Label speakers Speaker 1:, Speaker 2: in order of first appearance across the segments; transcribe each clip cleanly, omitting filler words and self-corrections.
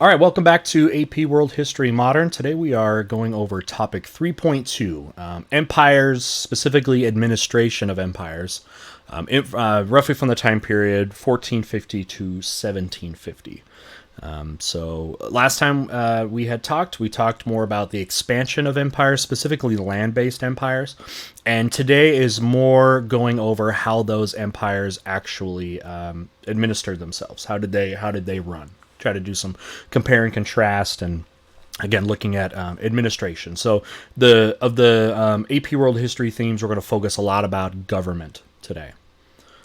Speaker 1: All right, welcome back to AP World History Modern. Today we are going over topic 3.2, empires, specifically administration of empires, roughly from the time period 1450 to 1750. So last time we talked more about the expansion of empires, specifically land-based empires, and today is more going over how those empires actually administered themselves. How did they run? Try to do some compare and contrast, and again looking at administration. So the AP World History themes, we're going to focus a lot about government today.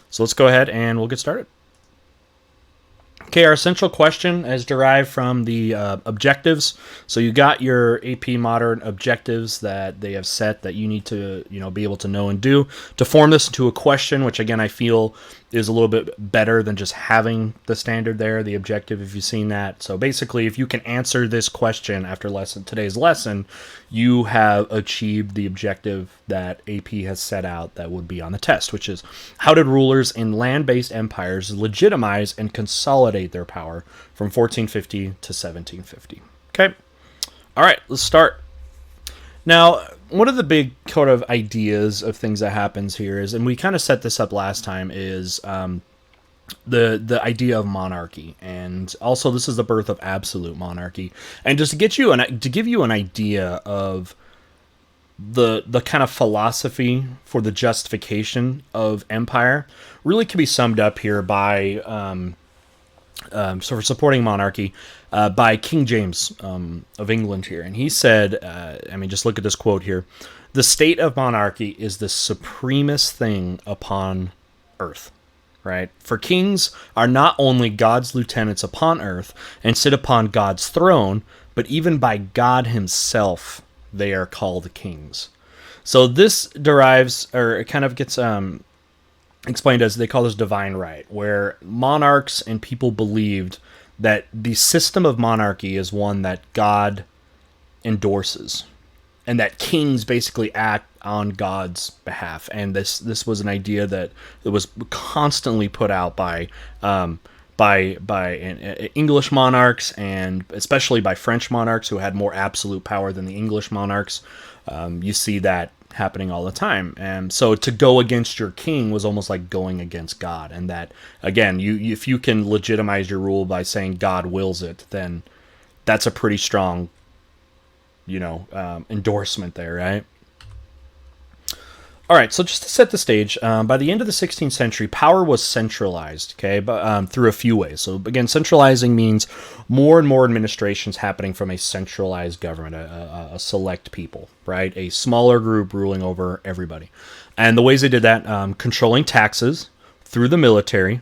Speaker 1: So let's go ahead and we'll get started. Okay, our essential question is derived from the objectives. So you got your AP Modern objectives that they have set that you need to be able to know and do to form this into a question, which again I feel is a little bit better than just having the standard there, the objective, if you've seen that. So basically, if you can answer this question after today's lesson, you have achieved the objective that AP has set out that would be on the test, which is how did rulers in land-based empires legitimize and consolidate their power from 1450 to 1750. Okay. All right, let's start. Now, one of the big sort of ideas of things that happens here is, and we kind of set this up last time, is the idea of monarchy, and also this is the birth of absolute monarchy. And just to give you an idea of the kind of philosophy for the justification of empire, really can be summed up here by so for supporting monarchy, by King James of England here. And he said, just look at this quote here. The state of monarchy is the supremest thing upon earth, right? For kings are not only God's lieutenants upon earth and sit upon God's throne, but even by God himself they are called kings. So this derives, or it kind of gets explained as, they call this divine right, where monarchs and people believed that the system of monarchy is one that God endorses, and that kings basically act on God's behalf. And this was an idea that was constantly put out by English monarchs, and especially by French monarchs who had more absolute power than the English monarchs. You see that happening all the time. And so to go against your king was almost like going against God. And that, again, if you can legitimize your rule by saying God wills it, then that's a pretty strong, endorsement there, right? All right, so just to set the stage, by the end of the 16th century, power was centralized, okay, but through a few ways. So again, centralizing means more and more administrations happening from a centralized government, a select people, right? A smaller group ruling over everybody. And the ways they did that, controlling taxes through the military,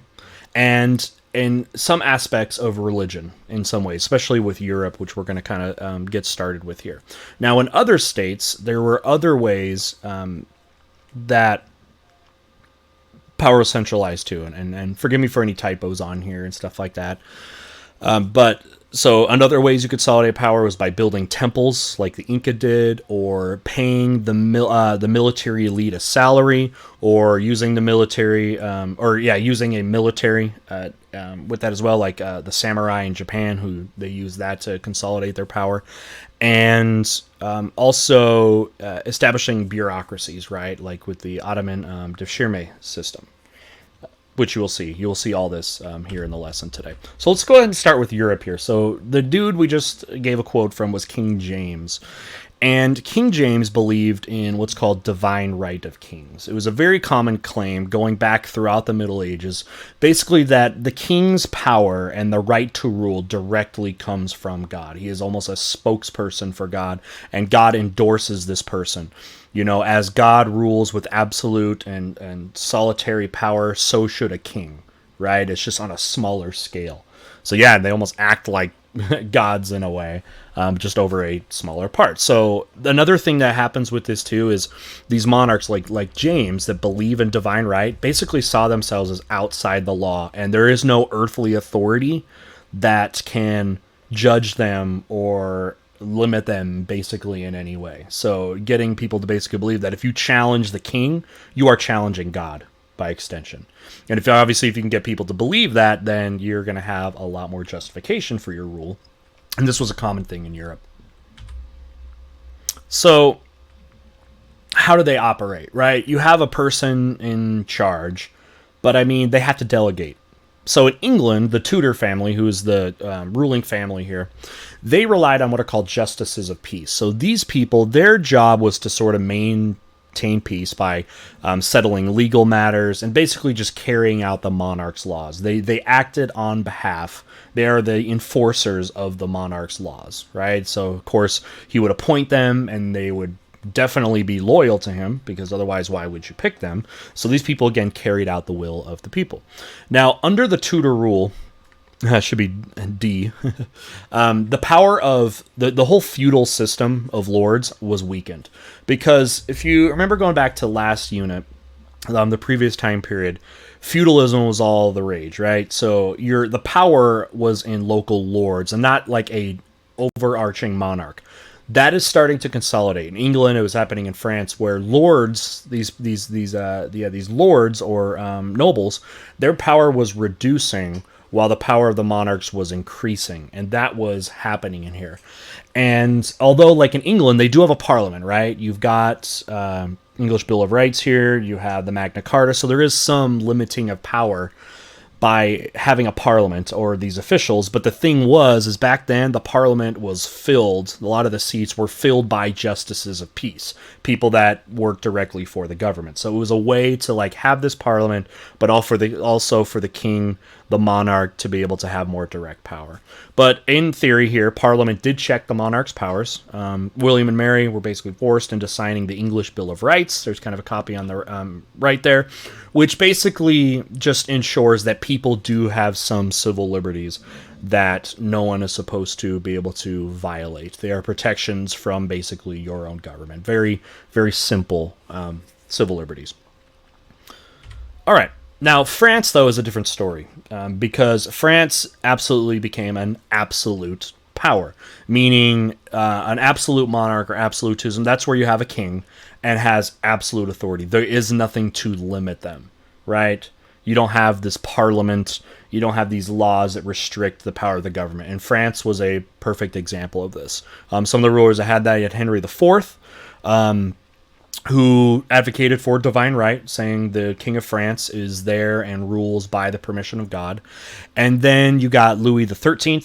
Speaker 1: and in some aspects of religion in some ways, especially with Europe, which we're going to kind of get started with here. Now, in other states, there were other ways that power was centralized too, and forgive me for any typos on here and stuff like that. But so another ways you could consolidate power was by building temples like the Inca did, or paying the military elite a salary, or using the military, using a military with that as well, like the samurai in Japan, who they use that to consolidate their power. And also establishing bureaucracies, right? Like with the Ottoman devshirme system, which you will see. You will see all this here in the lesson today. So let's go ahead and start with Europe here. So the dude we just gave a quote from was King James. And King James believed in what's called divine right of kings. It was a very common claim going back throughout the Middle Ages, basically that the king's power and the right to rule directly comes from God. He is almost a spokesperson for God, and God endorses this person. As God rules with absolute and solitary power, so should a king, right? It's just on a smaller scale. So yeah, they almost act like gods in a way, just over a smaller part. So another thing that happens with this too is these monarchs like James that believe in divine right basically saw themselves as outside the law, and there is no earthly authority that can judge them or limit them basically in any way. So getting people to basically believe that if you challenge the king, you are challenging God by extension. And if you can get people to believe that, then you're going to have a lot more justification for your rule. And this was a common thing in Europe. So, how do they operate, right? You have a person in charge, but I mean, they have to delegate. So in England, the Tudor family, who is the ruling family here, they relied on what are called justices of peace. So these people, their job was to sort of maintain peace by settling legal matters and basically just carrying out the monarch's laws. They acted on behalf. They are the enforcers of the monarch's laws, right? So of course he would appoint them, and they would definitely be loyal to him, because otherwise why would you pick them? So these people again carried out the will of the people. Now under the Tudor rule, should be D. The power of the whole feudal system of lords was weakened, because if you remember going back to last unit, the previous time period, feudalism was all the rage, right? So the power was in local lords and not like a overarching monarch. That is starting to consolidate. In England, it was happening in France, where lords, these lords or nobles, their power was reducing while the power of the monarchs was increasing, and that was happening in here. And although, like in England, they do have a parliament, right? You've got English Bill of Rights here, you have the Magna Carta, so there is some limiting of power by having a parliament or these officials. But the thing is back then the parliament was filled, a lot of the seats were filled by justices of peace, people that worked directly for the government. So it was a way to like have this parliament, but also for the king, the monarch, to be able to have more direct power. But in theory here, Parliament did check the monarch's powers. William and Mary were basically forced into signing the English Bill of Rights. There's kind of a copy on the right there, which basically just ensures that people do have some civil liberties that no one is supposed to be able to violate. They are protections from basically your own government. Very, very simple civil liberties. All right. Now, France, though, is a different story, because France absolutely became an absolute power, meaning an absolute monarch or absolutism. That's where you have a king and has absolute authority. There is nothing to limit them, right? You don't have this parliament. You don't have these laws that restrict the power of the government. And France was a perfect example of this. Some of the rulers that had that, you had Henry IV, who advocated for divine right, saying the King of France is there and rules by the permission of God. And then you got Louis XIII,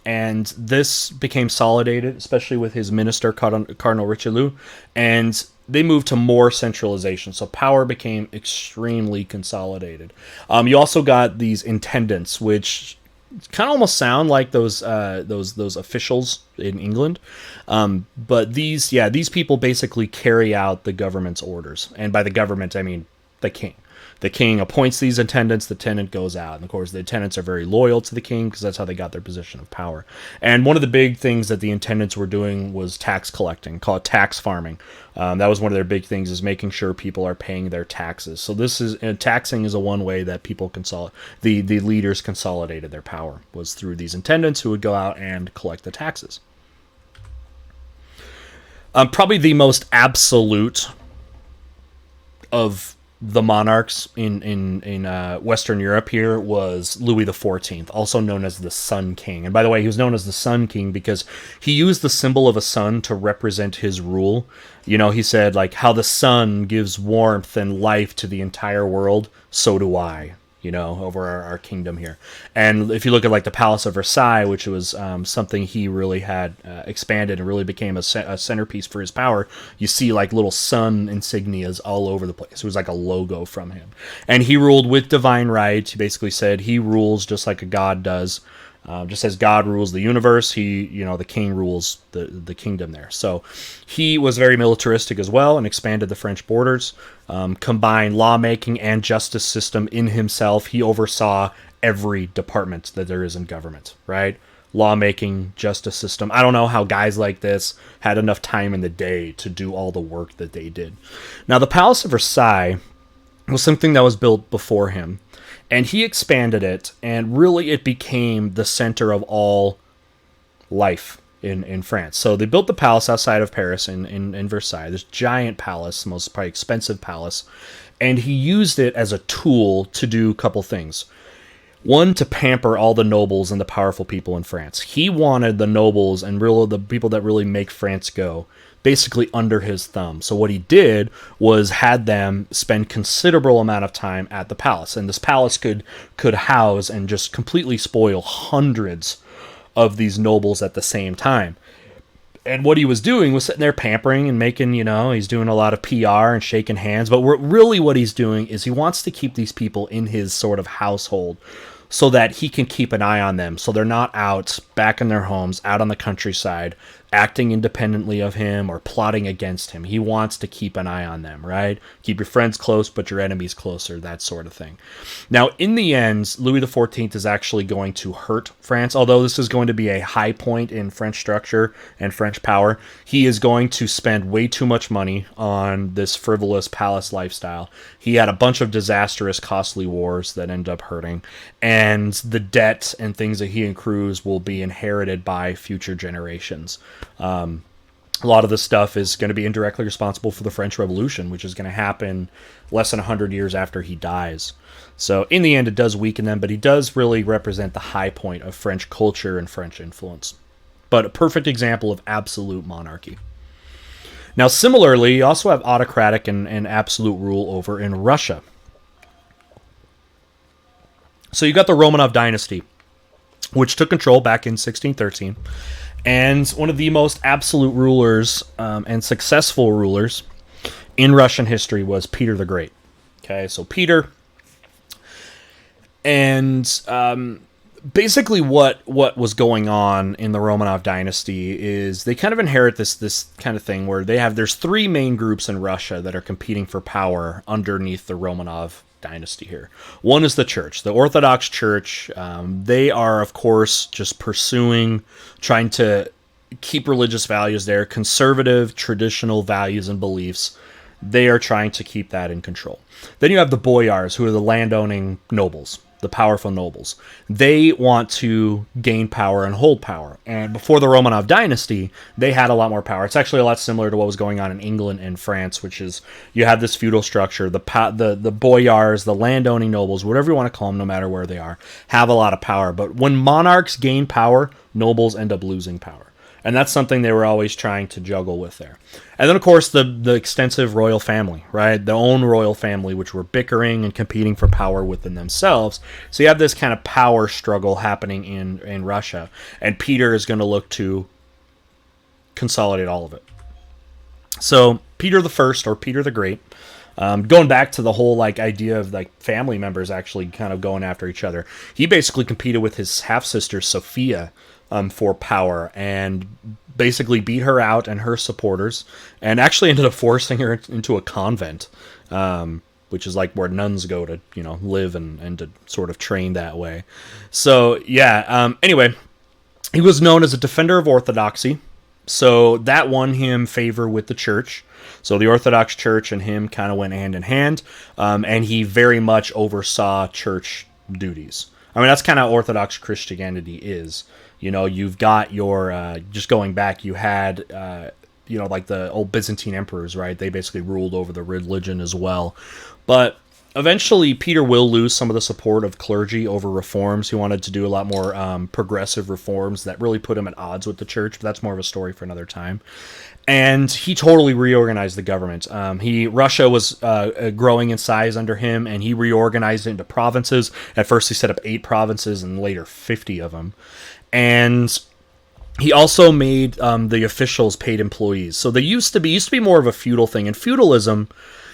Speaker 1: and this became consolidated, especially with his minister, Cardinal Richelieu, and they moved to more centralization. So power became extremely consolidated. You also got these intendants, which kind of almost sound like those officials in England, but these people basically carry out the government's orders, and by the government I mean the king. The king appoints these attendants, the tenant goes out, and of course the attendants are very loyal to the king because that's how they got their position of power. And one of the big things that the attendants were doing was tax collecting, called tax farming. That was one of their big things, is making sure people are paying their taxes. So taxing is a one way that people the leaders consolidated their power, was through these attendants who would go out and collect the taxes. Probably the most absolute of the monarchs in Western Europe here was Louis XIV, also known as the Sun King. And by the way, he was known as the Sun King because he used the symbol of a sun to represent his rule. You know, he said, like, how the sun gives warmth and life to the entire world, so do I, you know, over our kingdom here. And if you look at like the Palace of Versailles, which was something he really had expanded and really became a centerpiece for his power, you see like little sun insignias all over the place. It was like a logo from him. And he ruled with divine right. He basically said he rules just like a god does. Just as God rules the universe, the king rules the kingdom there. So he was very militaristic as well and expanded the French borders, combined lawmaking and justice system in himself. He oversaw every department that there is in government, right? Lawmaking, justice system. I don't know how guys like this had enough time in the day to do all the work that they did. Now, the Palace of Versailles was something that was built before him. And he expanded it, and really it became the center of all life in France. So they built the palace outside of Paris in Versailles, this giant palace, the most probably expensive palace, and he used it as a tool to do a couple things. One, to pamper all the nobles and the powerful people in France. He wanted the nobles and the people that really make France go basically under his thumb. So what he did was had them spend considerable amount of time at the palace, and this palace could house and just completely spoil hundreds of these nobles at the same time. And what he was doing was sitting there pampering and making, he's doing a lot of PR and shaking hands. But really what he's doing is he wants to keep these people in his sort of household so that he can keep an eye on them. So they're not out back in their homes, out on the countryside, acting independently of him or plotting against him. He wants to keep an eye on them, right? Keep your friends close, but your enemies closer, that sort of thing. Now, in the end, Louis XIV is actually going to hurt France, although this is going to be a high point in French structure and French power. He is going to spend way too much money on this frivolous palace lifestyle. He had a bunch of disastrous, costly wars that end up hurting, and the debt and things that he accrues will be inherited by future generations. A lot of this stuff is going to be indirectly responsible for the French Revolution, which is going to happen less than 100 years after he dies. So in the end, it does weaken them, but he does really represent the high point of French culture and French influence. But a perfect example of absolute monarchy. Now, similarly, you also have autocratic and absolute rule over in Russia. So you got the Romanov dynasty, which took control back in 1613. And one of the most absolute rulers and successful rulers in Russian history was Peter the Great. Okay, so Peter, and basically what was going on in the Romanov dynasty is they kind of inherit this kind of thing where there's three main groups in Russia that are competing for power underneath the Romanov dynasty here. One is the church, the Orthodox Church. They are, of course, just trying to keep religious values there, conservative, traditional values and beliefs. They are trying to keep that in control. Then you have the boyars, who are the landowning nobles, the powerful nobles. They want to gain power and hold power. And before the Romanov dynasty, they had a lot more power. It's actually a lot similar to what was going on in England and France, which is you have this feudal structure. The boyars, the landowning nobles, whatever you want to call them, no matter where they are, have a lot of power. But when monarchs gain power, nobles end up losing power. And that's something they were always trying to juggle with there. And then, of course, the extensive royal family, right? The own royal family, which were bickering and competing for power within themselves. So you have this kind of power struggle happening in Russia. And Peter is going to look to consolidate all of it. So Peter the First, or Peter the Great, going back to the whole idea of family members actually kind of going after each other. He basically competed with his half-sister Sophia for power, and basically beat her out and her supporters, and actually ended up forcing her into a convent, which is where nuns go to live and to sort of train that way. So yeah, anyway, he was known as a defender of orthodoxy, so that won him favor with the church. So the Orthodox Church and him kind of went hand in hand, and he very much oversaw church duties. I mean, that's kind of Orthodox Christianity is. You've got your, just going back, you had, the old Byzantine emperors, right? They basically ruled over the religion as well. But eventually, Peter will lose some of the support of clergy over reforms. He wanted to do a lot more progressive reforms that really put him at odds with the church, but that's more of a story for another time. And he totally reorganized the government. Russia was growing in size under him, and he reorganized it into provinces. At first, he set up 8 provinces, and later 50 of them. And he also made the officials paid employees. So they used to be more of a feudal thing. In feudalism,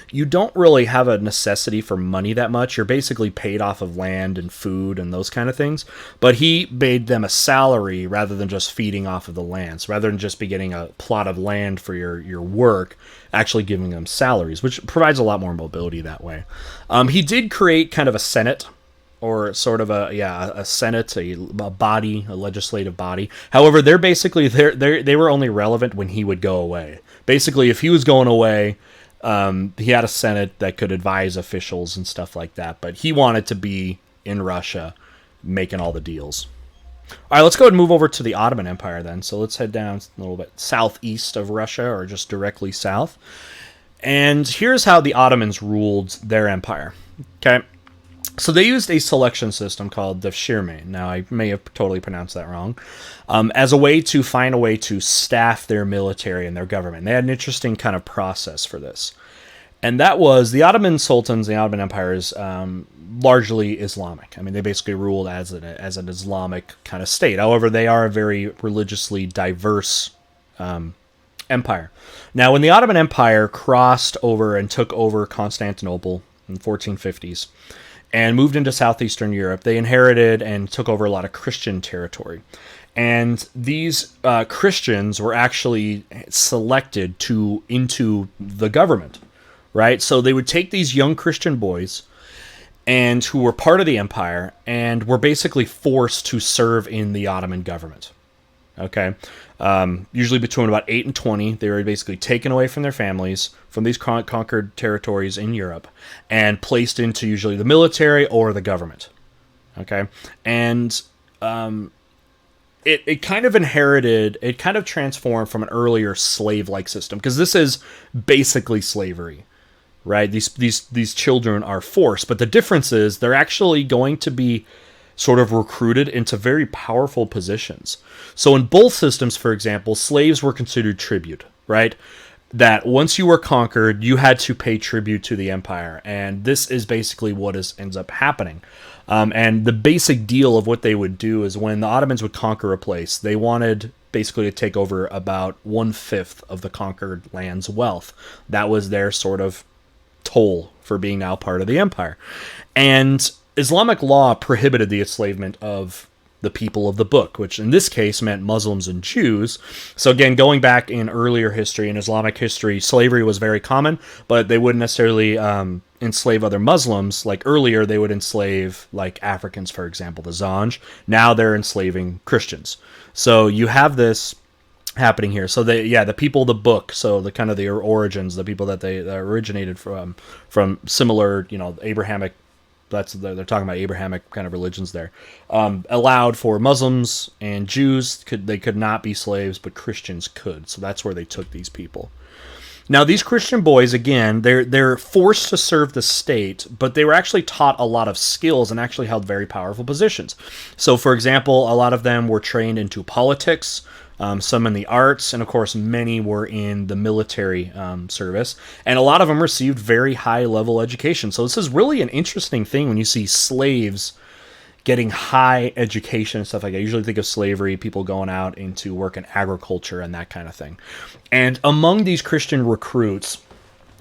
Speaker 1: you don't really have a necessity for money that much. You're basically paid off of land and food and those kind of things. But he made them a salary rather than just feeding off of the lands. Rather than just be getting a plot of land for your work, actually giving them salaries, which provides a lot more mobility that way. He did create kind of a senate, or sort of a senate, a body, a legislative body. However, they were only relevant when he would go away. Basically, if he was going away, he had a senate that could advise officials and stuff like that. But he wanted to be in Russia, making all the deals. All right, let's go ahead and move over to the Ottoman Empire then. So let's head down a little bit southeast of Russia, or just directly south. And here's how the Ottomans ruled their empire. Okay. So they used a selection system called the Shirme. Now I may have totally pronounced that wrong, as a way to find a way to staff their military and their government. They had an interesting kind of process for this, and that was the Ottoman sultans, the Ottoman Empire is largely Islamic. I mean, they basically ruled as an Islamic kind of state. However, they are a very religiously diverse empire. Now, when the Ottoman Empire crossed over and took over Constantinople in the 1450s and moved into southeastern Europe, they inherited and took over a lot of Christian territory. And these Christians were actually selected into the government, right? So they would take these young Christian boys and who were part of the empire and were basically forced to serve in the Ottoman government. Okay, usually between about 8 and 20, they were basically taken away from their families from these conquered territories in Europe and placed into usually the military or the government. Okay, and it kind of inherited, it kind of transformed from an earlier slave-like system, because this is basically slavery, right? These children are forced, but the difference is they're actually going to be sort of recruited into very powerful positions. So in both systems, for example, slaves were considered tribute, right? That once you were conquered, you had to pay tribute to the empire, and this is basically what ends up happening. And the basic deal of what they would do is when the Ottomans would conquer a place, they wanted basically to take over about 1/5 of the conquered land's wealth. That was their sort of toll for being now part of the empire. And Islamic law prohibited the enslavement of the people of the book, which in this case meant Muslims and Jews. So again, going back in earlier history, in Islamic history, slavery was very common, but they wouldn't necessarily enslave other Muslims. Like earlier, they would enslave like Africans, for example, the Zanj. Now they're enslaving Christians. So you have this happening here. So the people of the book, so the kind of the origins, the people that they originated from similar, Abrahamic. They're talking about Abrahamic kind of religions there. Allowed for Muslims and Jews, they could not be slaves, but Christians could. So that's where they took these people. Now these Christian boys, again, they're forced to serve the state, but they were actually taught a lot of skills and actually held very powerful positions. So, for example, a lot of them were trained into politics. Some in the arts, and of course many were in the military service, and a lot of them received very high-level education. So this is really an interesting thing when you see slaves getting high education and stuff like that. I usually think of slavery, people going out into work in agriculture and that kind of thing. And among these Christian recruits,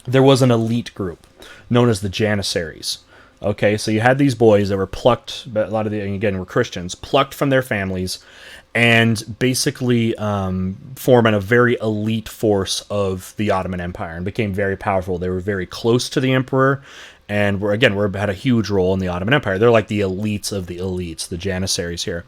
Speaker 1: there was an elite group known as the Janissaries. Okay, so you had these boys that were plucked, but a lot of them, again, were Christians, plucked from their families, and basically forming a very elite force of the Ottoman Empire and became very powerful. They were very close to the emperor, and had a huge role in the Ottoman Empire. They're like the elites of the elites, the Janissaries here.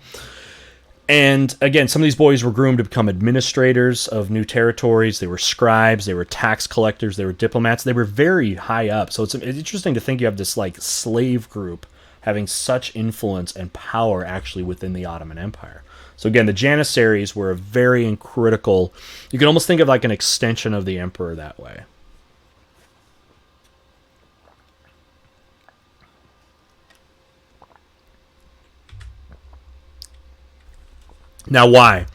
Speaker 1: And again, some of these boys were groomed to become administrators of new territories. They were scribes, they were tax collectors, they were diplomats. They were very high up. So it's interesting to think you have this like slave group having such influence and power actually within the Ottoman Empire. So again, the Janissaries were a very critical, you can almost think of like an extension of the emperor that way. Now, why?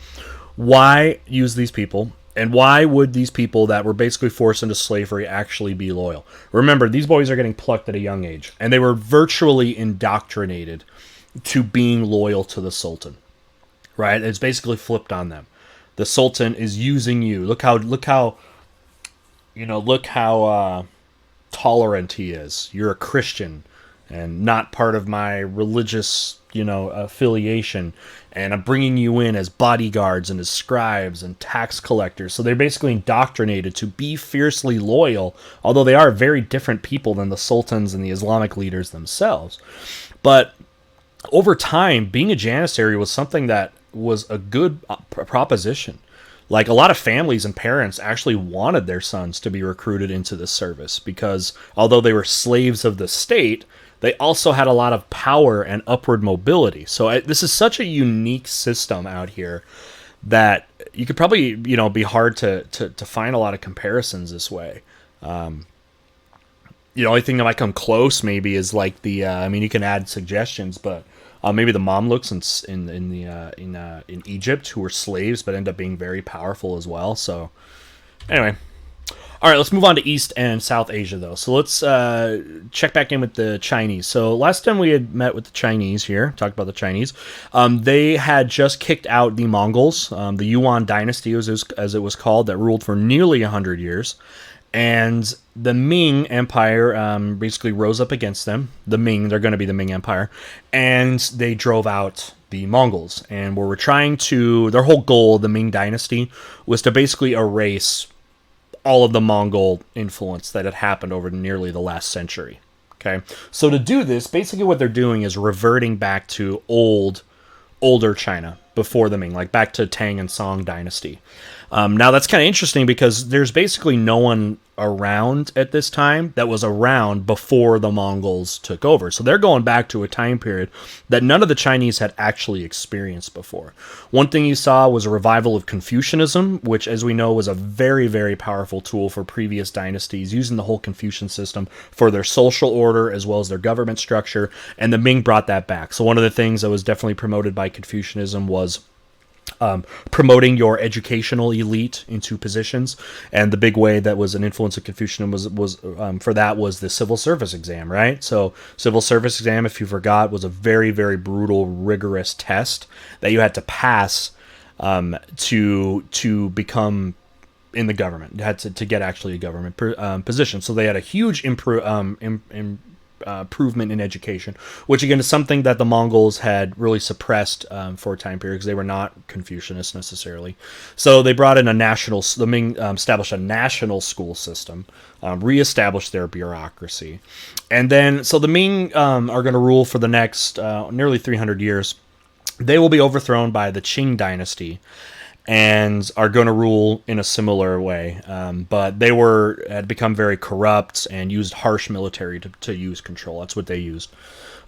Speaker 1: Why use these people? And why would these people that were basically forced into slavery actually be loyal? Remember, these boys are getting plucked at a young age, and they were virtually indoctrinated to being loyal to the Sultan. Right? It's basically flipped on them. The Sultan is using you. Look how tolerant he is. You're a Christian and not part of my religious, affiliation. And I'm bringing you in as bodyguards and as scribes and tax collectors. So they're basically indoctrinated to be fiercely loyal, although they are very different people than the sultans and the Islamic leaders themselves. But over time, being a Janissary was something that was a good proposition. Like a lot of families and parents actually wanted their sons to be recruited into this service because although they were slaves of the state, they also had a lot of power and upward mobility. So this is such a unique system out here that you could probably, be hard to find a lot of comparisons this way. The only thing that might come close maybe is like the I mean, you can add suggestions, but maybe the Mamluks in Egypt, who were slaves but end up being very powerful as well. So anyway, all right, let's move on to East and South Asia, though. So let's check back in with the Chinese. So last time we had met with the Chinese here, talked about the Chinese. They had just kicked out the Mongols, the Yuan dynasty, as it was called, that ruled for nearly 100 years. And the Ming Empire basically rose up against them. The Ming, they're going to be the Ming Empire. And they drove out the Mongols. And were trying to, their whole goal, the Ming dynasty, was to basically erase all of the Mongol influence that had happened over nearly the last century. Okay, so to do this, basically what they're doing is reverting back to older China before the Ming, like back to Tang and Song dynasty. Now that's kind of interesting because there's basically no one around at this time that was around before the Mongols took over. So they're going back to a time period that none of the Chinese had actually experienced before. One thing you saw was a revival of Confucianism, which, as we know, was a very, very powerful tool for previous dynasties, using the whole Confucian system for their social order as well as their government structure, and the Ming brought that back. So one of the things that was definitely promoted by Confucianism was promoting your educational elite into positions, and the big way that was an influence of Confucianism was for that was the civil service exam, right? So civil service exam, if you forgot, was a very, very brutal, rigorous test that you had to pass to become in the government. You had to get actually a government position. So they had a huge improvement in education, which again is something that the Mongols had really suppressed for a time period because they were not Confucianists necessarily. So they brought in the Ming established a national school system, reestablished their bureaucracy, and then so the Ming are going to rule for the next nearly 300 years. They will be overthrown by the Qing dynasty and are going to rule in a similar way. But they had become very corrupt and used harsh military to use control. That's what they used.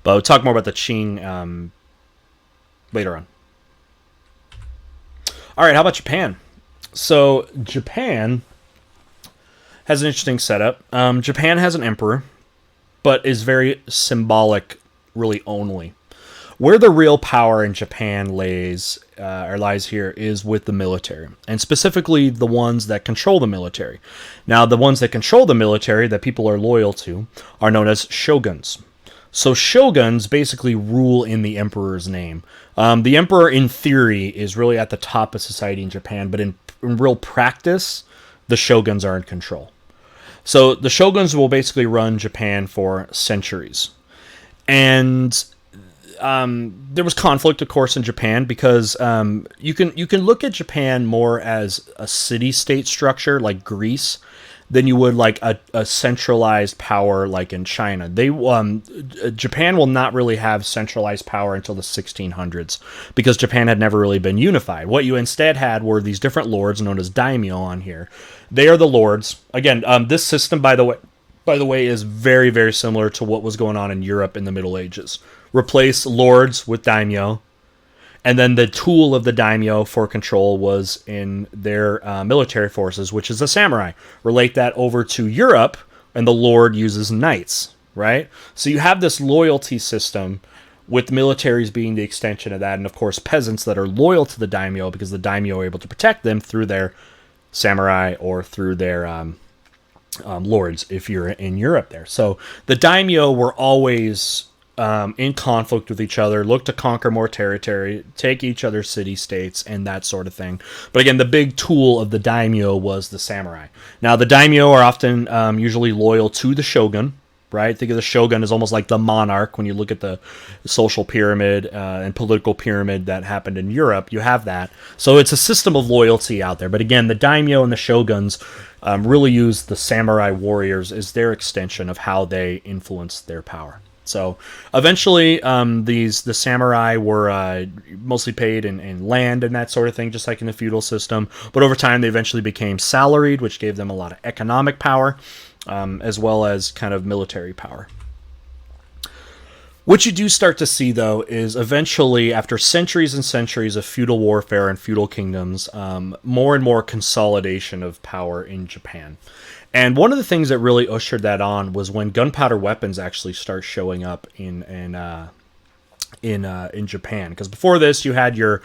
Speaker 1: But we'll talk more about the Qing later on. All right, how about Japan? So Japan has an interesting setup. Japan has an emperor, but is very symbolic, really only. Where the real power in Japan lies here is with the military, and specifically the ones that control the military. Now, the ones that control the military that people are loyal to are known as shoguns. So shoguns basically rule in the emperor's name. The emperor, in theory, is really at the top of society in Japan, but in real practice, the shoguns are in control. So the shoguns will basically run Japan for centuries. And there was conflict, of course, in Japan because you can look at Japan more as a city-state structure like Greece than you would like a centralized power like in China. Japan will not really have centralized power until the 1600s because Japan had never really been unified. What you instead had were these different lords known as daimyo on here. They are the lords. Again, this system, by the way, is very, very similar to what was going on in Europe in the Middle Ages. Replace lords with daimyo, and then the tool of the daimyo for control was in their military forces, which is the samurai. Relate that over to Europe, and the lord uses knights, right? So you have this loyalty system with militaries being the extension of that, and of course peasants that are loyal to the daimyo because the daimyo are able to protect them through their samurai or through their lords if you're in Europe there. So the daimyo were always in conflict with each other, look to conquer more territory, take each other's city-states, and that sort of thing. But again, the big tool of the daimyo was the samurai. Now, the daimyo are often usually loyal to the shogun, right? Think of the shogun as almost like the monarch. When you look at the social pyramid and political pyramid that happened in Europe, you have that. So it's a system of loyalty out there. But again, the daimyo and the shoguns really use the samurai warriors as their extension of how they influence their power. So eventually, the samurai were mostly paid in land and that sort of thing, just like in the feudal system. But over time, they eventually became salaried, which gave them a lot of economic power, as well as kind of military power. What you do start to see, though, is eventually, after centuries and centuries of feudal warfare and feudal kingdoms, more and more consolidation of power in Japan. And one of the things that really ushered that on was when gunpowder weapons actually start showing up in Japan. Because before this, you had your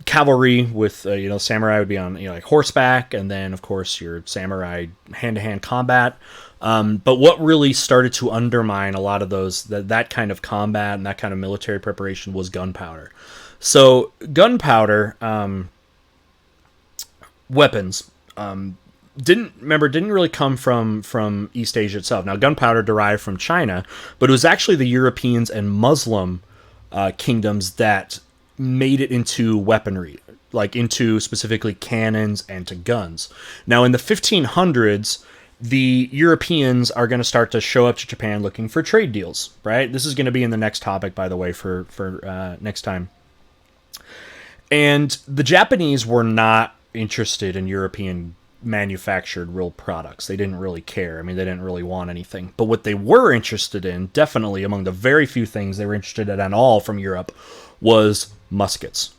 Speaker 1: cavalry with samurai would be on like horseback, and then of course your samurai hand-to-hand combat. But what really started to undermine a lot of that kind of combat and that kind of military preparation was gunpowder. So gunpowder weapons didn't really come from East Asia itself. Now, gunpowder derived from China, but it was actually the Europeans and Muslim kingdoms that made it into weaponry, like into specifically cannons and to guns. Now, in the 1500s, the Europeans are going to start to show up to Japan looking for trade deals, right? This is going to be in the next topic, by the way, for next time. And the Japanese were not interested in European manufactured real products. They didn't really care. I mean, they didn't really want anything. But what they were interested in, definitely among the very few things they were interested in at all from Europe, was muskets.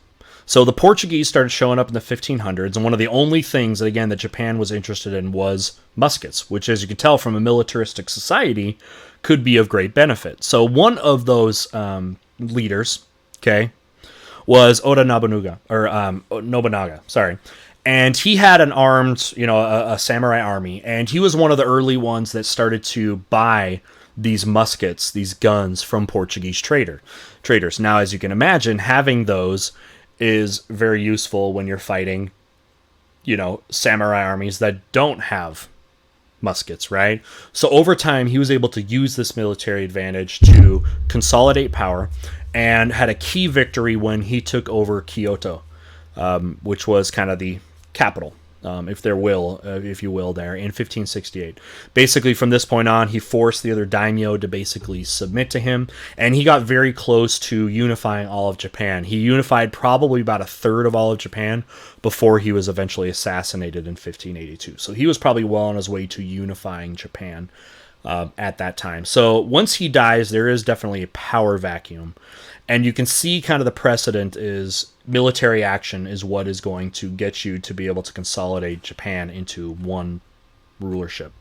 Speaker 1: So the Portuguese started showing up in the 1500s, and one of the only things that, again, that Japan was interested in was muskets, which, as you can tell from a militaristic society, could be of great benefit. So one of those leaders, okay, was Oda Nobunaga, Nobunaga, sorry. And he had an armed, a samurai army, and he was one of the early ones that started to buy these muskets, these guns from Portuguese traders. Now, as you can imagine, having those is very useful when you're fighting, samurai armies that don't have muskets, right? So over time, he was able to use this military advantage to consolidate power, and had a key victory when he took over Kyoto, which was kind of the capital, if you will, there in 1568. Basically, from this point on, he forced the other daimyo to basically submit to him, and he got very close to unifying all of Japan. He unified probably about a third of all of Japan before he was eventually assassinated in 1582. So he was probably well on his way to unifying Japan at that time. So once he dies, there is definitely a power vacuum. And you can see kind of the precedent is military action is what is going to get you to be able to consolidate Japan into one rulership.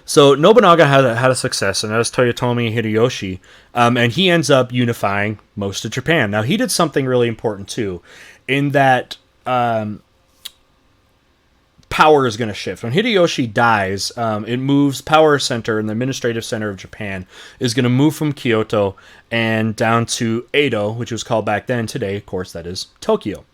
Speaker 1: So Nobunaga had a success, and that was Toyotomi Hideyoshi, and he ends up unifying most of Japan. Now, he did something really important, too, in that power is going to shift. When Hideyoshi dies, it moves power center and the administrative center of Japan is going to move from Kyoto and down to Edo, which was called back then. Today, of course, that is Tokyo.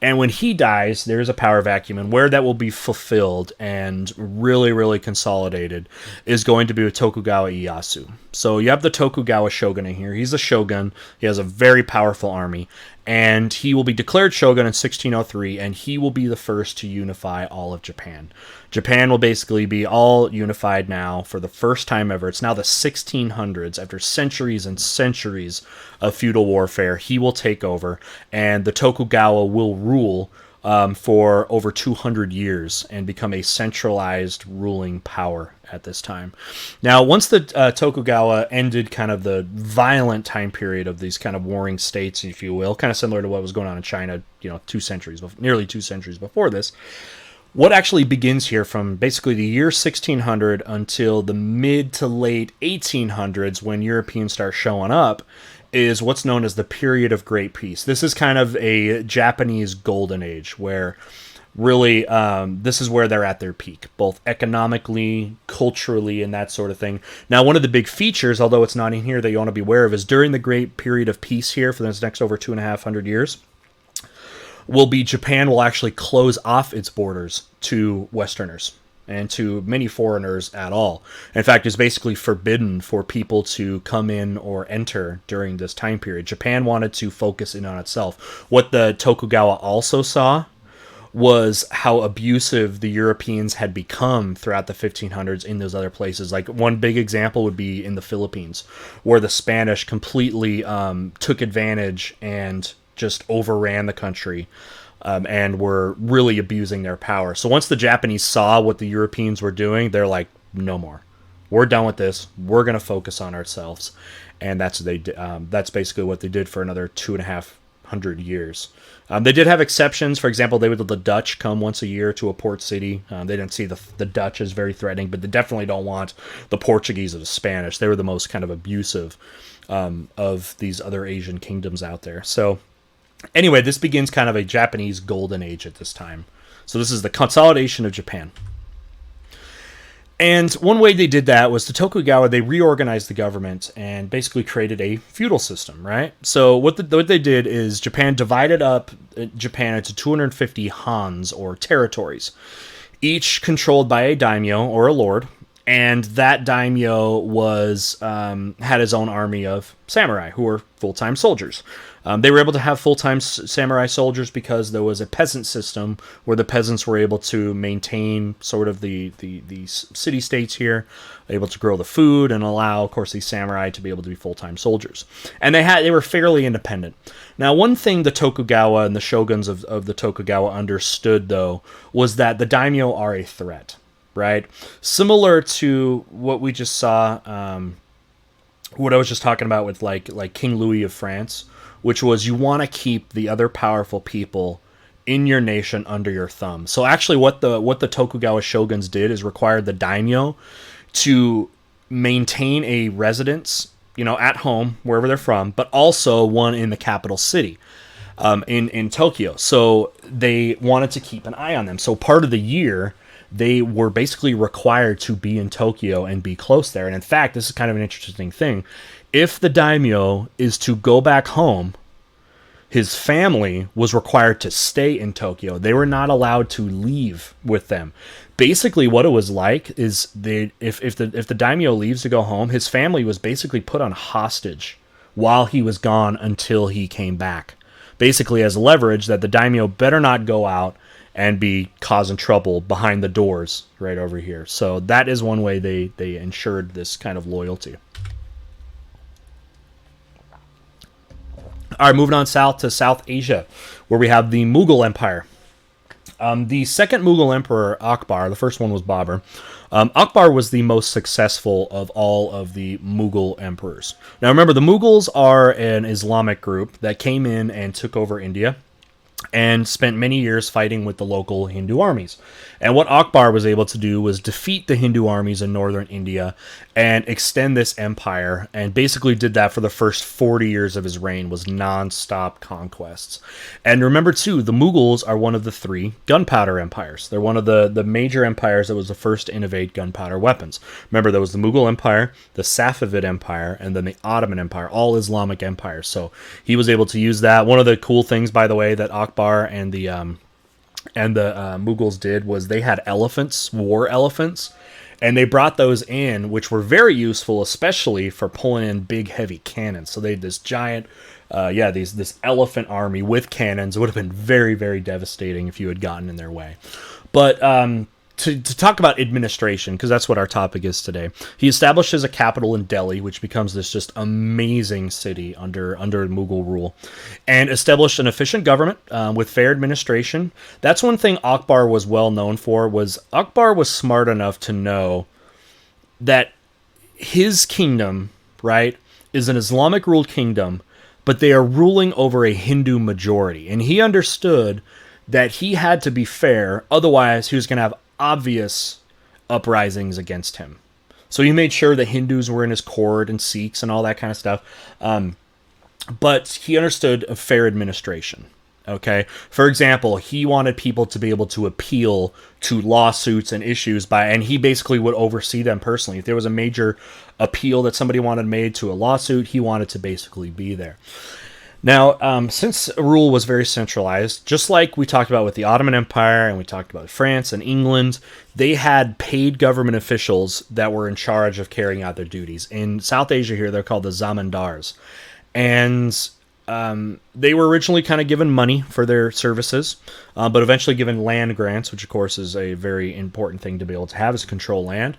Speaker 1: And when he dies, there's a power vacuum, and where that will be fulfilled and really, really consolidated is going to be with Tokugawa Ieyasu. So you have the Tokugawa shogun in here. He's a shogun. He has a very powerful army, and he will be declared shogun in 1603, and he will be the first to unify all of Japan. Japan will basically be all unified now for the first time ever. It's now the 1600s. After centuries and centuries of feudal warfare, he will take over, and the Tokugawa will rule for over 200 years and become a centralized ruling power at this time. Now, once the Tokugawa ended kind of the violent time period of these kind of warring states, if you will, kind of similar to what was going on in China, nearly 2 centuries before this, what actually begins here from basically the year 1600 until the mid to late 1800s, when Europeans start showing up, is what's known as the period of Great Peace. This is kind of a Japanese golden age where really this is where they're at their peak, both economically, culturally, and that sort of thing. Now, one of the big features, although it's not in here that you want to be aware of, is during the Great Period of Peace here for this next over 2,500 years, Japan will actually close off its borders to Westerners and to many foreigners at all. In fact, it's basically forbidden for people to come in or enter during this time period. Japan wanted to focus in on itself. What the Tokugawa also saw was how abusive the Europeans had become throughout the 1500s in those other places. Like, one big example would be in the Philippines, where the Spanish completely took advantage and just overran the country. And were really abusing their power. So once the Japanese saw what the Europeans were doing, they're like, no more. We're done with this. We're going to focus on ourselves. And that's basically what they did for another 2,500 100 years. They did have exceptions. For example, they would let the Dutch come once a year to a port city. They didn't see the Dutch as very threatening, but they definitely don't want the Portuguese or the Spanish. They were the most kind of abusive of these other Asian kingdoms out there. So anyway, this begins kind of a Japanese golden age at this time. So this is the consolidation of Japan. And one way they did that was the Tokugawa, they reorganized the government and basically created a feudal system, right? So what they did is Japan divided up Japan into 250 Hans, or territories, each controlled by a daimyo, or a lord, and that daimyo was had his own army of samurai, who were full-time soldiers. They were able to have full-time samurai soldiers because there was a peasant system where the peasants were able to maintain sort of the city-states here, able to grow the food, and allow, of course, these samurai to be able to be full-time soldiers. And they were fairly independent. Now, one thing the Tokugawa and the shoguns of the Tokugawa understood, though, was that the daimyo are a threat, right? Similar to what we just saw, what I was just talking about with like King Louis of France, which was you want to keep the other powerful people in your nation under your thumb. So actually what the Tokugawa shoguns did is required the daimyo to maintain a residence, at home, wherever they're from, but also one in the capital city, in Tokyo. So they wanted to keep an eye on them. So part of the year, they were basically required to be in Tokyo and be close there. And in fact, this is kind of an interesting thing. If the daimyo is to go back home, his family was required to stay in Tokyo. They were not allowed to leave with them. Basically, what it was like is if the daimyo leaves to go home, his family was basically put on hostage while he was gone until he came back. Basically, as leverage that the daimyo better not go out and be causing trouble behind the doors right over here. So that is one way they ensured this kind of loyalty. All right, moving on south to South Asia, where we have the Mughal Empire. The second Mughal emperor, Akbar, the first one was Babur. Akbar was the most successful of all of the Mughal emperors. Now remember, the Mughals are an Islamic group that came in and took over India and spent many years fighting with the local Hindu armies. And what Akbar was able to do was defeat the Hindu armies in northern India and extend this empire, and basically did that for the first 40 years of his reign, was non-stop conquests. And remember, too, the Mughals are one of the three gunpowder empires. They're one of the major empires that was the first to innovate gunpowder weapons. Remember, there was the Mughal Empire, the Safavid Empire, and then the Ottoman Empire, all Islamic empires. So he was able to use that. One of the cool things, by the way, that Akbar and the Mughals did was they had elephants, war elephants, and they brought those in, which were very useful, especially for pulling in big, heavy cannons. So they had this giant, this elephant army with cannons. It would have been very, very devastating if you had gotten in their way. But to talk about administration, because that's what our topic is today, he establishes a capital in Delhi, which becomes this just amazing city under Mughal rule, and established an efficient government with fair administration. That's one thing Akbar was well known for, was Akbar was smart enough to know that his kingdom, right, is an Islamic ruled kingdom, but they are ruling over a Hindu majority. And he understood that he had to be fair, otherwise he was going to have obvious uprisings against him. So he made sure that Hindus were in his court and Sikhs and all that kind of stuff. But he understood a fair administration. Okay. For example, he wanted people to be able to appeal to lawsuits and issues and he basically would oversee them personally. If there was a major appeal that somebody wanted made to a lawsuit, he wanted to basically be there. Now, since rule was very centralized, just like we talked about with the Ottoman Empire and we talked about France and England, they had paid government officials that were in charge of carrying out their duties. In South Asia here, they're called the zamindars. And they were originally kind of given money for their services, but eventually given land grants, which of course is a very important thing to be able to have, is control land.